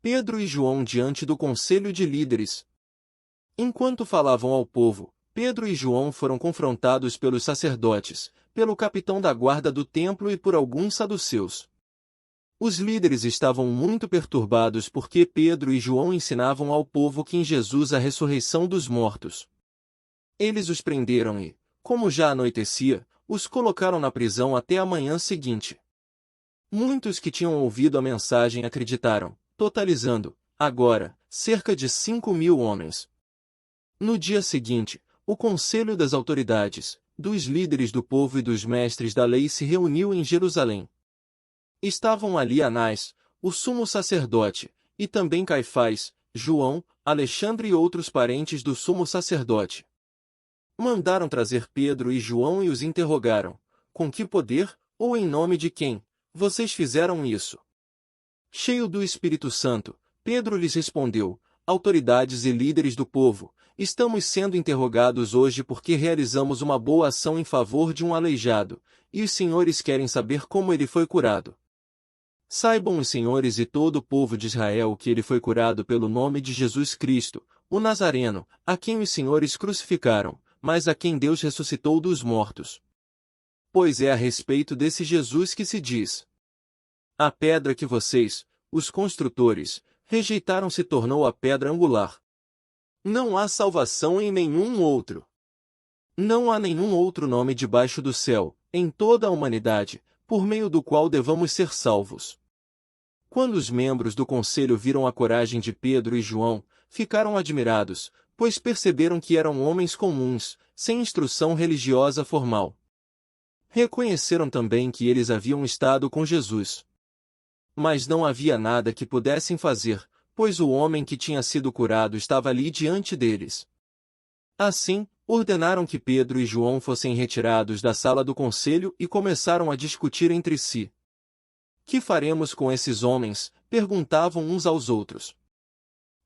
Pedro e João diante do conselho de líderes. Enquanto falavam ao povo, Pedro e João foram confrontados pelos sacerdotes, pelo capitão da guarda do templo e por alguns saduceus. Os líderes estavam muito perturbados porque Pedro e João ensinavam ao povo que em Jesus há a ressurreição dos mortos. Eles os prenderam e, como já anoitecia, os colocaram na prisão até a manhã seguinte. Muitos que tinham ouvido a mensagem acreditaram, totalizando, agora, cerca de 5.000 homens. No dia seguinte, o conselho das autoridades, dos líderes do povo e dos mestres da lei se reuniu em Jerusalém. Estavam ali Anás, o sumo sacerdote, e também Caifás, João, Alexandre e outros parentes do sumo sacerdote. Mandaram trazer Pedro e João e os interrogaram: com que poder, ou em nome de quem, vocês fizeram isso? Cheio do Espírito Santo, Pedro lhes respondeu: autoridades e líderes do povo, estamos sendo interrogados hoje porque realizamos uma boa ação em favor de um aleijado, e os senhores querem saber como ele foi curado. Saibam os senhores e todo o povo de Israel que ele foi curado pelo nome de Jesus Cristo, o Nazareno, a quem os senhores crucificaram, mas a quem Deus ressuscitou dos mortos. Pois é a respeito desse Jesus que se diz: a pedra que vocês, os construtores, rejeitaram se tornou a pedra angular. Não há salvação em nenhum outro. Não há nenhum outro nome debaixo do céu, em toda a humanidade, por meio do qual devamos ser salvos. Quando os membros do conselho viram a coragem de Pedro e João, ficaram admirados, pois perceberam que eram homens comuns, sem instrução religiosa formal. Reconheceram também que eles haviam estado com Jesus. Mas não havia nada que pudessem fazer, pois o homem que tinha sido curado estava ali diante deles. Assim, ordenaram que Pedro e João fossem retirados da sala do conselho e começaram a discutir entre si. Que faremos com esses homens? Perguntavam uns aos outros.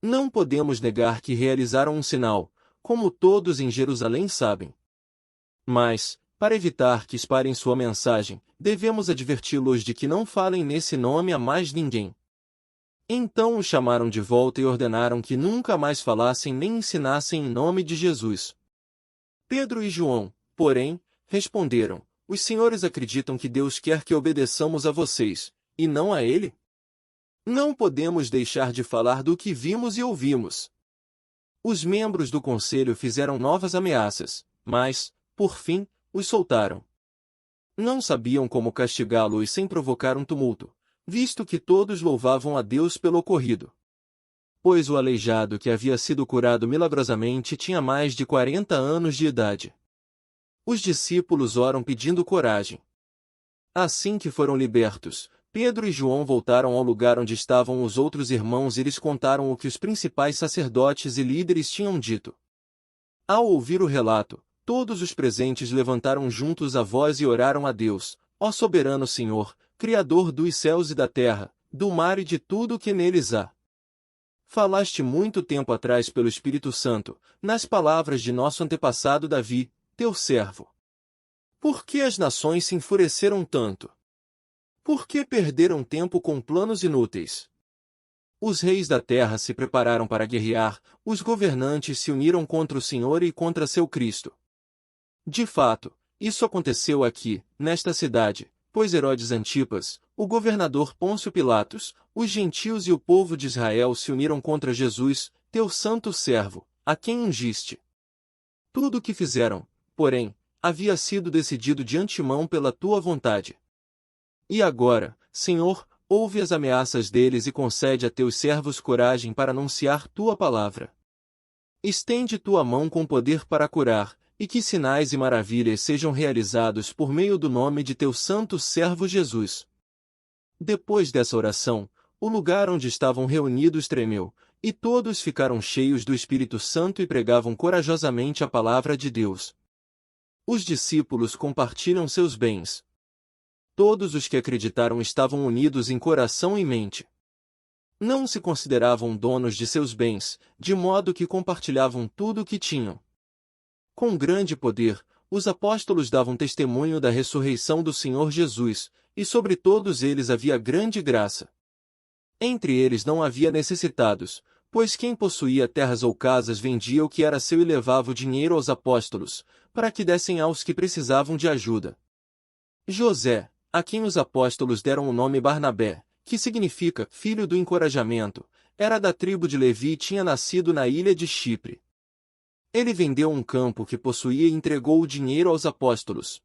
Não podemos negar que realizaram um sinal, como todos em Jerusalém sabem. Mas, para evitar que espalhem sua mensagem, devemos adverti-los de que não falem nesse nome a mais ninguém. Então os chamaram de volta e ordenaram que nunca mais falassem nem ensinassem em nome de Jesus. Pedro e João, porém, responderam: os senhores acreditam que Deus quer que obedeçamos a vocês, e não a Ele? Não podemos deixar de falar do que vimos e ouvimos. Os membros do conselho fizeram novas ameaças, mas, por fim, os soltaram. Não sabiam como castigá-los sem provocar um tumulto, visto que todos louvavam a Deus pelo ocorrido. Pois o aleijado que havia sido curado milagrosamente tinha mais de 40 anos de idade. Os discípulos oram pedindo coragem. Assim que foram libertos, Pedro e João voltaram ao lugar onde estavam os outros irmãos e lhes contaram o que os principais sacerdotes e líderes tinham dito. Ao ouvir o relato, todos os presentes levantaram juntos a voz e oraram a Deus: ó soberano Senhor, Criador dos céus e da terra, do mar e de tudo o que neles há. Falaste muito tempo atrás pelo Espírito Santo, nas palavras de nosso antepassado Davi, teu servo. Por que as nações se enfureceram tanto? Por que perderam tempo com planos inúteis? Os reis da terra se prepararam para guerrear, os governantes se uniram contra o Senhor e contra seu Cristo. De fato, isso aconteceu aqui, nesta cidade, pois Herodes Antipas, o governador Pôncio Pilatos, os gentios e o povo de Israel se uniram contra Jesus, teu santo servo, a quem ungiste. Tudo o que fizeram, porém, havia sido decidido de antemão pela tua vontade. E agora, Senhor, ouve as ameaças deles e concede a teus servos coragem para anunciar tua palavra. Estende tua mão com poder para curar, e que sinais e maravilhas sejam realizados por meio do nome de teu santo servo Jesus. Depois dessa oração, o lugar onde estavam reunidos tremeu, e todos ficaram cheios do Espírito Santo e pregavam corajosamente a palavra de Deus. Os discípulos compartilham seus bens. Todos os que acreditaram estavam unidos em coração e mente. Não se consideravam donos de seus bens, de modo que compartilhavam tudo o que tinham. Com grande poder, os apóstolos davam testemunho da ressurreição do Senhor Jesus, e sobre todos eles havia grande graça. Entre eles não havia necessitados, pois quem possuía terras ou casas vendia o que era seu e levava o dinheiro aos apóstolos, para que dessem aos que precisavam de ajuda. José, a quem os apóstolos deram o nome Barnabé, que significa filho do encorajamento, era da tribo de Levi e tinha nascido na ilha de Chipre. Ele vendeu um campo que possuía e entregou o dinheiro aos apóstolos.